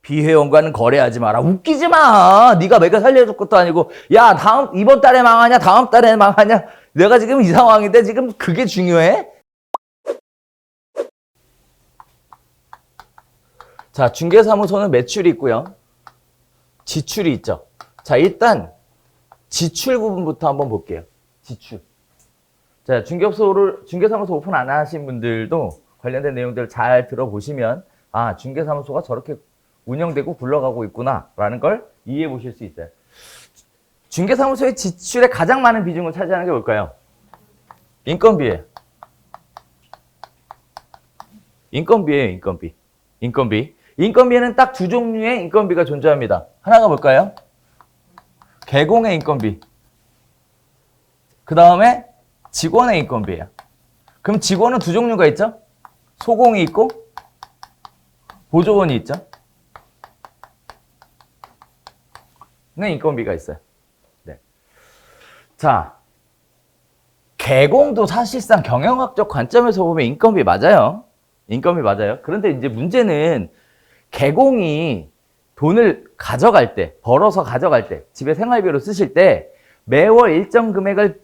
비회원과는 거래하지 마라. 웃기지 마. 네가 매겨 살려줄 것도 아니고. 야, 이번 달에 망하냐? 다음 달에 망하냐? 내가 지금 이 상황인데 지금 그게 중요해? 자, 중개사무소는 매출이 있고요. 지출이 있죠. 자, 일단 지출 부분부터 한번 볼게요. 지출. 자, 중개사무소 오픈 안 하신 분들도 관련된 내용들을 잘 들어보시면 아, 중개사무소가 저렇게 운영되고 굴러가고 있구나 라는 걸 이해해 보실 수 있어요. 중개사무소의 지출에 가장 많은 비중을 차지하는 게 뭘까요? 인건비예요. 인건비예요. 인건비. 인건비에는 딱 두 종류의 인건비가 존재합니다. 하나가 뭘까요? 개공의 인건비. 그 다음에 직원의 인건비예요. 그럼 직원은 두 종류가 있죠? 소공이 있고 보조원이 있죠? 네, 인건비가 있어요. 네. 자, 개공도 사실상 경영학적 관점에서 보면 인건비 맞아요. 인건비 맞아요. 그런데 이제 문제는 개공이 돈을 가져갈 때, 벌어서 가져갈 때, 집에 생활비로 쓰실 때 매월 일정 금액을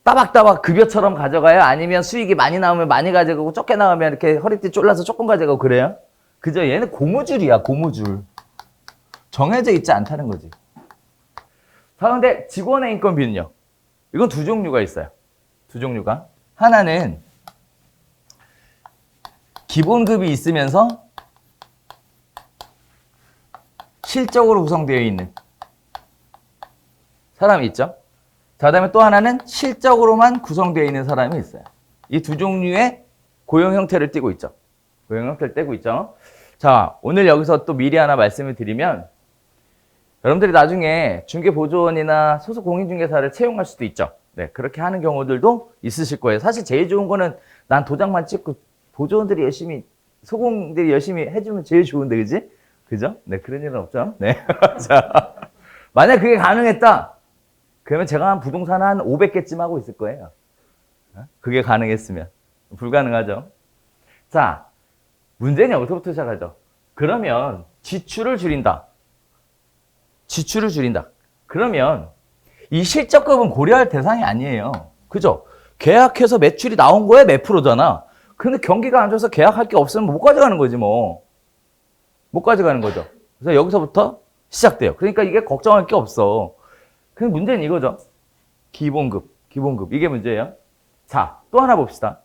따박따박 급여처럼 가져가요? 아니면 수익이 많이 나오면 많이 가져가고 적게 나오면 이렇게 허리띠 쫄라서 조금 가져가고 그래요? 그죠? 얘는 고무줄이야, 고무줄. 정해져 있지 않다는 거지. 자, 그런데 직원의 인건비는요? 이건 두 종류가 있어요. 두 종류가. 하나는 기본급이 있으면서 실적으로 구성되어 있는 사람이 있죠. 자, 그다음에 또 하나는 실적으로만 구성되어 있는 사람이 있어요. 이 두 종류의 고용 형태를 띠고 있죠. 고용 형태를 띠고 있죠. 자, 오늘 여기서 또 미리 하나 말씀을 드리면 여러분들이 나중에 중개보조원이나 소속 공인중개사를 채용할 수도 있죠. 네, 그렇게 하는 경우들도 있으실 거예요. 사실 제일 좋은 거는 난 도장만 찍고 보조원들이 열심히, 소공들이 열심히 해주면 제일 좋은데, 그지? 그죠? 네, 그런 일은 없죠. 네. 자, 만약 그게 가능했다. 그러면 제가 한 부동산 한 500개쯤 하고 있을 거예요. 그게 가능했으면. 불가능하죠. 자, 문제는 여기서부터 시작하죠. 그러면 지출을 줄인다. 지출을 줄인다. 그러면 이 실적급은 고려할 대상이 아니에요. 그죠? 계약해서 매출이 나온 거에 몇 프로잖아. 근데 경기가 안 좋아서 계약할 게 없으면 못 가져가는 거지 뭐. 못 가져가는 거죠. 그래서 여기서부터 시작돼요. 그러니까 이게 걱정할 게 없어. 근데 문제는 이거죠. 기본급. 이게 문제예요. 자, 또 하나 봅시다.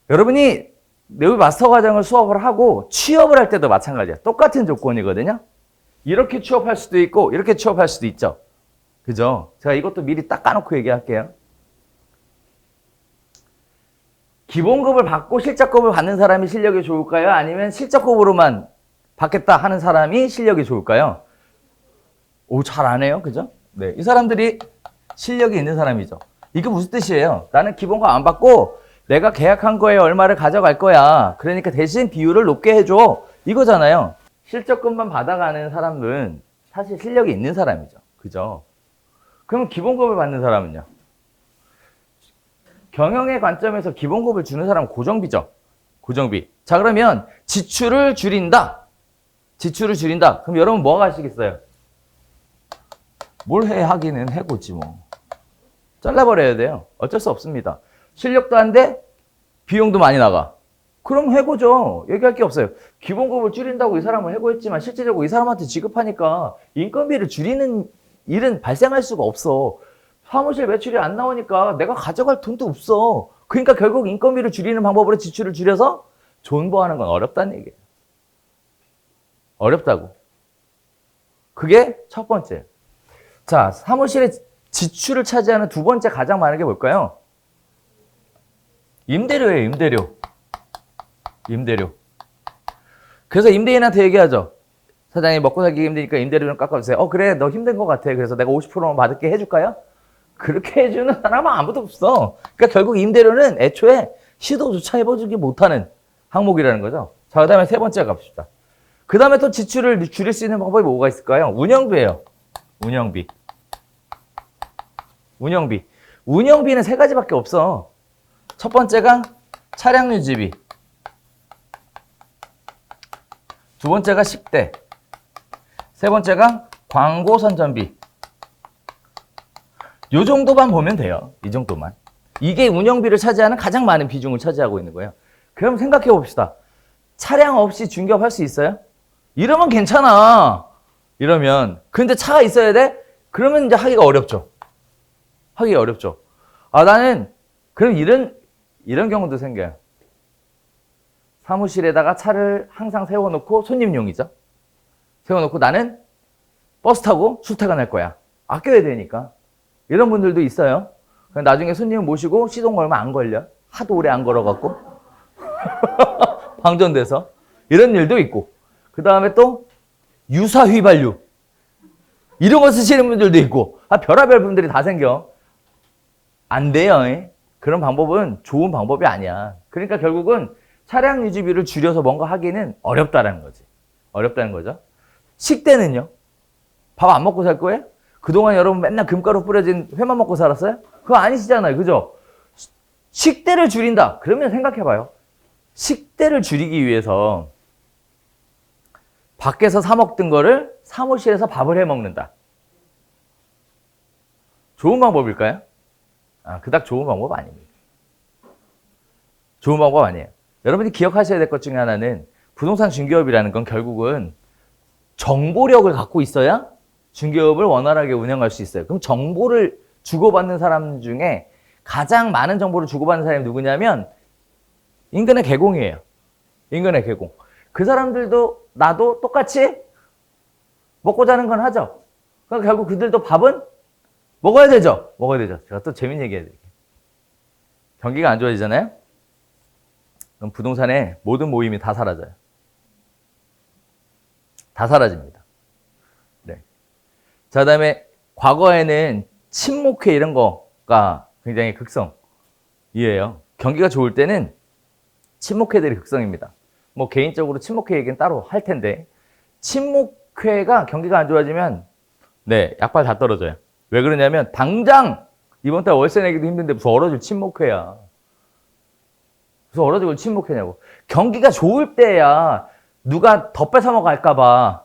여러분이 내부 마스터 과정을 수업을 하고 취업을 할 때도 마찬가지야. 똑같은 조건이거든요. 이렇게 취업할 수도 있고 이렇게 취업할 수도 있죠. 그죠? 제가 이것도 미리 딱 까놓고 얘기할게요. 기본급을 받고 실적급을 받는 사람이 실력이 좋을까요? 아니면 실적급으로만 받겠다 하는 사람이 실력이 좋을까요? 오, 잘 안 해요. 그죠? 네, 이 사람들이 실력이 있는 사람이죠. 이게 무슨 뜻이에요? 나는 기본급 안 받고 내가 계약한 거에 얼마를 가져갈 거야. 그러니까 대신 비율을 높게 해줘. 이거잖아요. 실적급만 받아가는 사람은 사실 실력이 있는 사람이죠. 그죠? 그럼 기본급을 받는 사람은요? 경영의 관점에서 기본급을 주는 사람은 고정비죠. 고정비. 자, 그러면 지출을 줄인다. 그럼 여러분 뭐 하시겠어요? 뭘 해 하기는 해고지 뭐. 잘라버려야 돼요. 어쩔 수 없습니다. 실력도 안 돼? 비용도 많이 나가. 그럼 해고죠. 얘기할 게 없어요. 기본급을 줄인다고 이 사람을 해고했지만 실제적으로 이 사람한테 지급하니까 인건비를 줄이는 일은 발생할 수가 없어. 사무실 매출이 안 나오니까 내가 가져갈 돈도 없어. 그러니까 결국 인건비를 줄이는 방법으로 지출을 줄여서 존버하는 건 어렵다는 얘기예요. 어렵다고. 그게 첫 번째. 자, 사무실의 지출을 차지하는 두 번째 가장 많은 게 뭘까요? 임대료예요, 임대료. 그래서 임대인한테 얘기하죠. 사장님 먹고 살기 힘드니까 임대료 좀 깎아주세요. 그래, 너 힘든 것 같아. 그래서 내가 50%만 받을게 해줄까요? 그렇게 해주는 사람은 아무도 없어. 그러니까 결국 임대료는 애초에 시도조차 해보지 못하는 항목이라는 거죠. 자, 그 다음에 세 번째 갑시다. 그 다음에 또 지출을 줄일 수 있는 방법이 뭐가 있을까요? 운영비예요. 운영비는 세 가지밖에 없어. 첫 번째가 차량 유지비. 두 번째가 식대. 세 번째가 광고 선전비. 요 정도만 보면 돼요. 이 정도만. 이게 운영비를 차지하는 가장 많은 비중을 차지하고 있는 거예요. 그럼 생각해 봅시다. 차량 없이 중개업할 수 있어요? 이러면 괜찮아. 이러면. 근데 차가 있어야 돼? 그러면 이제 하기가 어렵죠. 하기가 어렵죠. 아, 나는, 그럼 이런 경우도 생겨요. 사무실에다가 차를 항상 세워놓고, 손님용이죠. 세워놓고 나는 버스 타고 출퇴근할 거야. 아껴야 되니까. 이런 분들도 있어요. 나중에 손님 모시고 시동 걸면 안 걸려. 하도 오래 안 걸어갖고. 방전돼서. 이런 일도 있고. 그 다음에 또 유사 휘발유. 이런 거 쓰시는 분들도 있고. 별의별 분들이 다 생겨. 안 돼요. 그런 방법은 좋은 방법이 아니야. 그러니까 결국은 차량 유지비를 줄여서 뭔가 하기는 어렵다는 거지. 어렵다는 거죠. 식대는요? 밥 안 먹고 살 거예요? 그동안 여러분 맨날 금가루 뿌려진 회만 먹고 살았어요? 그거 아니시잖아요. 그죠? 식대를 줄인다. 그러면 생각해봐요. 식대를 줄이기 위해서 밖에서 사 먹던 거를 사무실에서 밥을 해 먹는다. 좋은 방법일까요? 그닥 좋은 방법 아닙니다. 좋은 방법 아니에요. 여러분이 기억하셔야 될 것 중에 하나는 부동산 중개업이라는 건 결국은 정보력을 갖고 있어야 중개업을 원활하게 운영할 수 있어요. 그럼 정보를 주고받는 사람 중에 가장 많은 정보를 주고받는 사람이 누구냐면 인근의 개공이에요. 인근의 개공. 그 사람들도 나도 똑같이 먹고 자는 건 하죠. 그러니까 결국 그들도 밥은 먹어야 되죠. 먹어야 되죠. 제가 또 재밌는 얘기 해드릴게요. 경기가 안 좋아지잖아요. 그럼 부동산의 모든 모임이 다 사라져요. 다 사라집니다. 네. 자, 그 다음에 과거에는 친목회 이런 거가 굉장히 극성이에요. 경기가 좋을 때는 친목회들이 극성입니다. 뭐 개인적으로 친목회 얘기는 따로 할 텐데 친목회가 경기가 안 좋아지면 네, 약발 다 떨어져요. 왜 그러냐면 당장 이번 달 월세 내기도 힘든데 무슨 얼어줄 친목회야. 무슨 얼어줄 친목회냐고. 경기가 좋을 때야 누가 더 뺏어 먹을까봐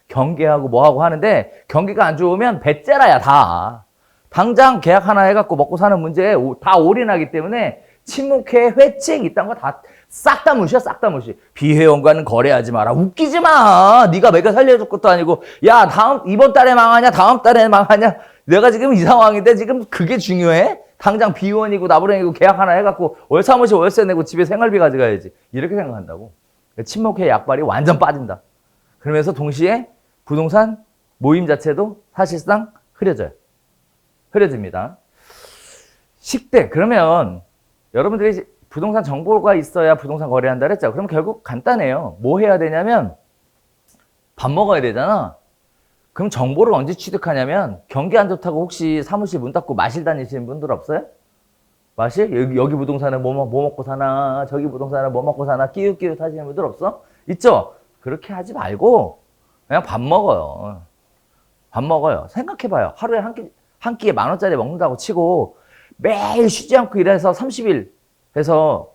경계하고 뭐하고 하는데 경기가 안 좋으면 배째라야 다. 당장 계약 하나 해갖고 먹고 사는 문제에 다 올인하기 때문에 친목회, 회칙 이딴 거 다 싹 다 무시야, 싹 다 무시. 비회원과는 거래하지 마라. 웃기지 마. 네가 매겨 살려줄 것도 아니고 야 이번 달에 망하냐 다음 달에 망하냐. 내가 지금 이 상황인데 지금 그게 중요해? 당장 비원이고 나부랭이고 계약 하나 해갖고 월사무실 월세 내고 집에 생활비 가져가야지. 이렇게 생각한다고. 친목회 약발이 완전 빠진다. 그러면서 동시에 부동산 모임 자체도 사실상 흐려집니다. 식대. 그러면 여러분들이 부동산 정보가 있어야 부동산 거래한다 그랬죠. 그럼 결국 간단해요. 뭐 해야 되냐면 밥 먹어야 되잖아. 그럼 정보를 언제 취득하냐면 경기 안 좋다고 혹시 사무실 문 닫고 마실 다니시는 분들 없어요? 마실? 여기 부동산은 뭐 먹고 사나, 저기 부동산은 뭐 먹고 사나, 끼웃끼웃 하시는 분들 없어? 있죠? 그렇게 하지 말고 그냥 밥 먹어요. 밥 먹어요. 생각해봐요. 하루에 한 끼에 10,000원짜리 먹는다고 치고 매일 쉬지 않고 일해서 30일 해서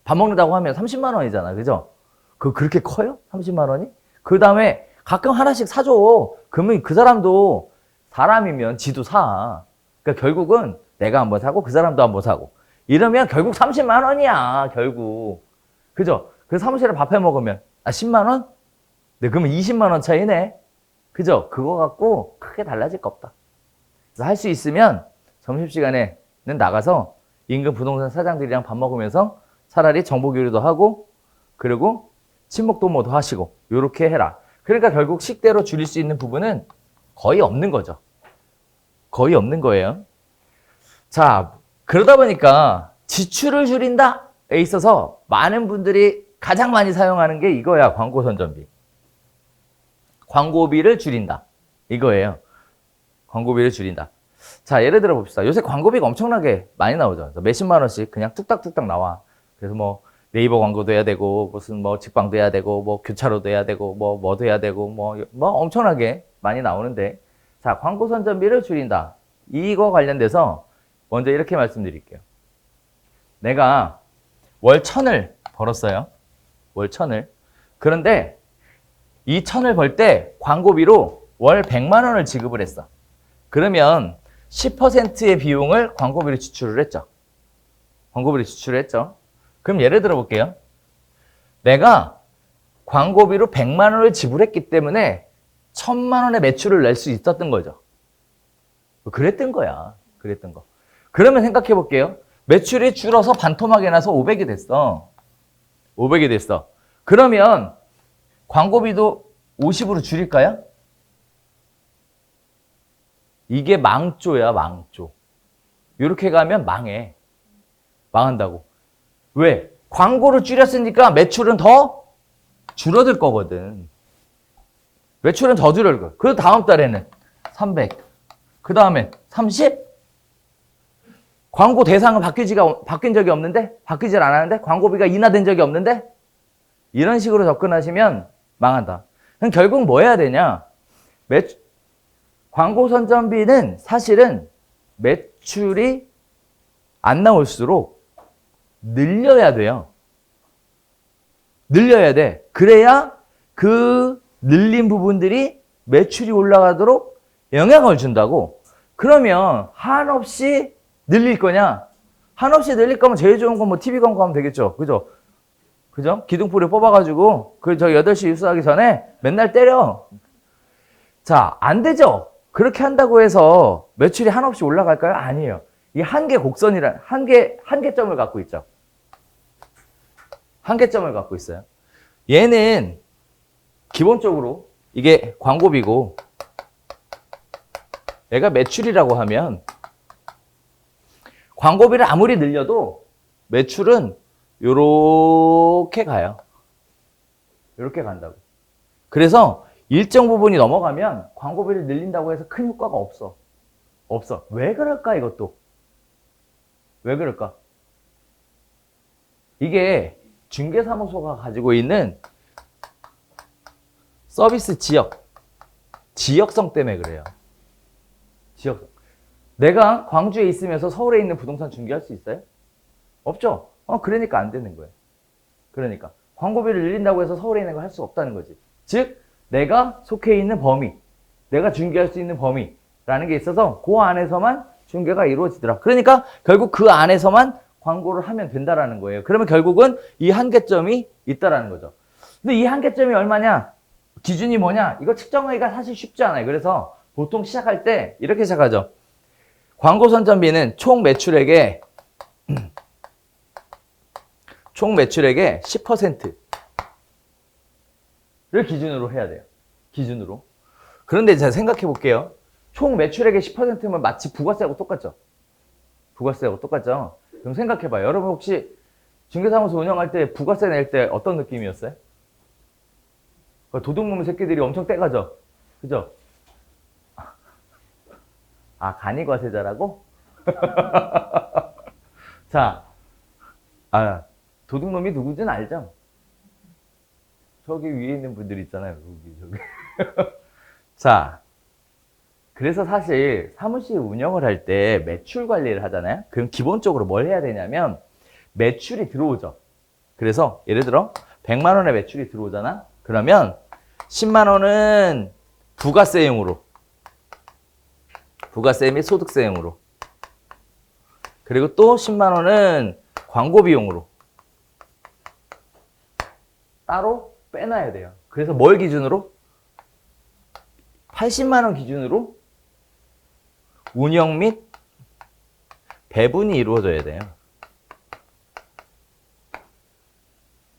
밥 먹는다고 하면 30만 원이잖아. 그죠? 그렇게 커요? 30만 원이? 그 다음에 가끔 하나씩 사줘. 그러면 그 사람도 사람이면 지도 사. 그러니까 결국은 내가 한번 사고 그 사람도 한번 사고. 이러면 결국 30만 원이야. 결국. 그죠? 그 사무실에 밥 해 먹으면 10만 원? 네, 그러면 20만 원 차이네. 그죠? 그거 갖고 크게 달라질 거 없다. 그래서 할 수 있으면 점심시간에는 나가서 인근 부동산 사장들이랑 밥 먹으면서 차라리 정보 교류도 하고 그리고 친목 도모도 하시고 요렇게 해라. 그러니까 결국 식대로 줄일 수 있는 부분은 거의 없는 거죠. 거의 없는 거예요. 자, 그러다 보니까 지출을 줄인다에 있어서 많은 분들이 가장 많이 사용하는 게 이거야. 광고 선전비. 광고비를 줄인다. 이거예요. 광고비를 줄인다. 자, 예를 들어 봅시다. 요새 광고비가 엄청나게 많이 나오죠. 몇십만 원씩 그냥 뚝딱뚝딱 나와. 그래서 뭐 네이버 광고도 해야 되고 무슨 뭐 직방도 해야 되고 뭐 교차로도 해야 되고 뭐도 해야 되고 뭐 엄청나게 많이 나오는데 자, 광고 선전비를 줄인다. 이거 관련돼서 먼저 이렇게 말씀드릴게요. 내가 월 1,000을 벌었어요. 월 1,000을. 그런데 이 1,000을 벌 때 광고비로 월 100만 원을 지급을 했어. 그러면 10%의 비용을 광고비로 지출을 했죠. 광고비로 지출을 했죠. 그럼 예를 들어 볼게요. 내가 광고비로 100만 원을 지불했기 때문에 1,000만 원의 매출을 낼 수 있었던 거죠. 그랬던 거야. 그랬던 거. 그러면 생각해 볼게요. 매출이 줄어서 반토막이 나서 500이 됐어. 500이 됐어. 그러면 광고비도 50으로 줄일까요? 이게 망조야, 망조. 이렇게 가면 망해. 망한다고. 왜? 광고를 줄였으니까 매출은 더 줄어들 거거든. 매출은 더 줄어들 거야. 그 다음 달에는 300. 그 다음에 30? 광고 대상은 바뀐 적이 없는데? 바뀌질 않았는데? 광고비가 인하된 적이 없는데? 이런 식으로 접근하시면 망한다. 그럼 결국 뭐 해야 되냐? 광고 선전비는 사실은 매출이 안 나올수록 늘려야 돼요. 늘려야 돼. 그래야 그 늘린 부분들이 매출이 올라가도록 영향을 준다고. 그러면 한없이 늘릴 거냐? 한없이 늘릴 거면 제일 좋은 건 뭐 TV 광고 하면 되겠죠. 그죠? 그죠? 기둥뿌리 뽑아가지고 저 8시 뉴스하기 전에 맨날 때려. 자, 안 되죠? 그렇게 한다고 해서 매출이 한없이 올라갈까요? 아니에요. 이 한계 곡선이란 한계점을 갖고 있죠. 한계점을 갖고 있어요. 얘는 기본적으로 이게 광고비고 얘가 매출이라고 하면 광고비를 아무리 늘려도 매출은 요렇게 가요. 요렇게 간다고. 그래서 일정 부분이 넘어가면 광고비를 늘린다고 해서 큰 효과가 없어. 없어. 왜 그럴까, 이것도? 왜 그럴까? 이게 중개사무소가 가지고 있는 서비스 지역성 때문에 그래요. 지역성. 내가 광주에 있으면서 서울에 있는 부동산 중개할 수 있어요? 없죠? 그러니까 안 되는 거예요. 그러니까. 광고비를 늘린다고 해서 서울에 있는 거 할 수 없다는 거지. 즉, 내가 속해 있는 범위, 내가 중개할 수 있는 범위라는 게 있어서 그 안에서만 중개가 이루어지더라. 그러니까 결국 그 안에서만 광고를 하면 된다라는 거예요. 그러면 결국은 이 한계점이 있다라는 거죠. 근데 이 한계점이 얼마냐? 기준이 뭐냐? 이거 측정하기가 사실 쉽지 않아요. 그래서 보통 시작할 때 이렇게 시작하죠. 광고 선전비는 총 매출액의 10%를 기준으로 해야 돼요. 기준으로. 그런데 제가 생각해 볼게요. 총 매출액의 10%면 마치 부가세하고 똑같죠? 부가세하고 똑같죠? 그럼 생각해 봐요. 여러분 혹시 중개사무소 운영할 때 부가세 낼 때 어떤 느낌이었어요? 도둑놈 새끼들이 엄청 떼가죠? 그죠? 아, 간이과세자라고? 자, 도둑놈이 누구진 알죠? 저기 위에 있는 분들 있잖아요. 저기. 자, 그래서 사실 사무실 운영을 할 때 매출 관리를 하잖아요. 그럼 기본적으로 뭘 해야 되냐면 매출이 들어오죠. 그래서 예를 들어 100만 원의 매출이 들어오잖아. 그러면 10만 원은 부가세용으로, 부가세 및 소득세용으로, 그리고 또 10만 원은 광고비용으로 따로 빼놔야 돼요. 그래서 뭘 기준으로? 80만 원 기준으로 운영 및 배분이 이루어져야 돼요.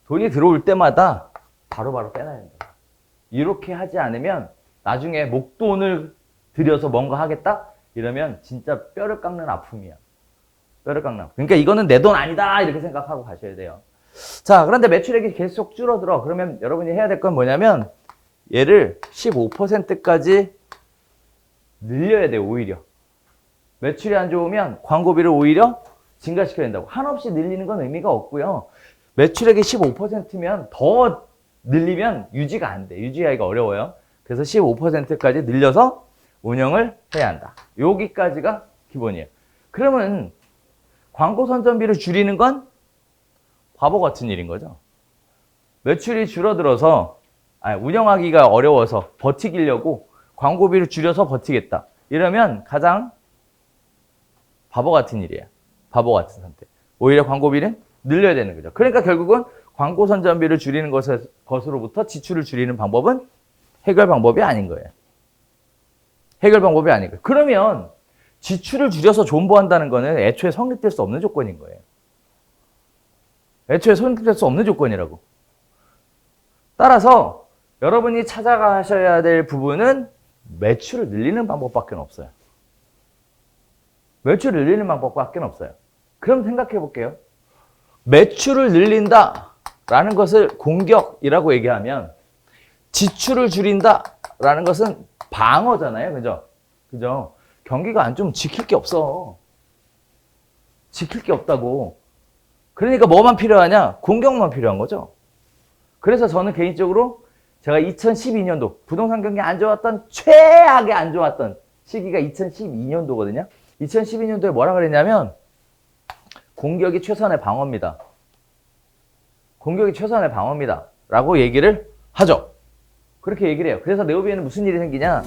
돈이 들어올 때마다 바로바로 빼놔야 된다. 이렇게 하지 않으면 나중에 목돈을 들여서 뭔가 하겠다? 이러면 진짜 뼈를 깎는 아픔이야. 뼈를 깎는 아픔. 그러니까 이거는 내 돈 아니다 이렇게 생각하고 가셔야 돼요. 자, 그런데 매출액이 계속 줄어들어. 그러면 여러분이 해야 될 건 뭐냐면 얘를 15%까지 늘려야 돼요. 오히려. 매출이 안 좋으면 광고비를 오히려 증가시켜야 된다고. 한없이 늘리는 건 의미가 없고요. 매출액이 15%면 더 늘리면 유지가 안 돼. 유지하기가 어려워요. 그래서 15%까지 늘려서 운영을 해야 한다. 여기까지가 기본이에요. 그러면 광고 선전비를 줄이는 건 바보 같은 일인 거죠. 매출이 줄어들어서 운영하기가 어려워서 버티려고 광고비를 줄여서 버티겠다. 이러면 가장 바보 같은 일이에요. 바보 같은 선택. 오히려 광고비는 늘려야 되는 거죠. 그러니까 결국은 광고 선전비를 줄이는 것으로부터 지출을 줄이는 방법은 해결 방법이 아닌 거예요. 해결 방법이 아닌 거예요. 그러면 지출을 줄여서 존버한다는 거는 애초에 성립될 수 없는 조건인 거예요. 애초에 성립될 수 없는 조건이라고. 따라서 여러분이 찾아가셔야 될 부분은 매출을 늘리는 방법밖에 없어요. 매출을 늘리는 방법밖에 없어요. 그럼 생각해 볼게요. 매출을 늘린다라는 것을 공격이라고 얘기하면 지출을 줄인다라는 것은 방어잖아요. 그죠? 그죠? 경기가 안 좋으면 지킬 게 없어. 지킬 게 없다고. 그러니까 뭐만 필요하냐? 공격만 필요한 거죠. 그래서 저는 개인적으로 제가 2012년도 부동산 경기 안 좋았던 최악의 안 좋았던 시기가 2012년도거든요. 2012년도에 뭐라 그랬냐면 공격이 최선의 방어입니다. 공격이 최선의 방어입니다. 라고 얘기를 하죠. 그렇게 얘기를 해요. 그래서 네오비에는 무슨 일이 생기냐?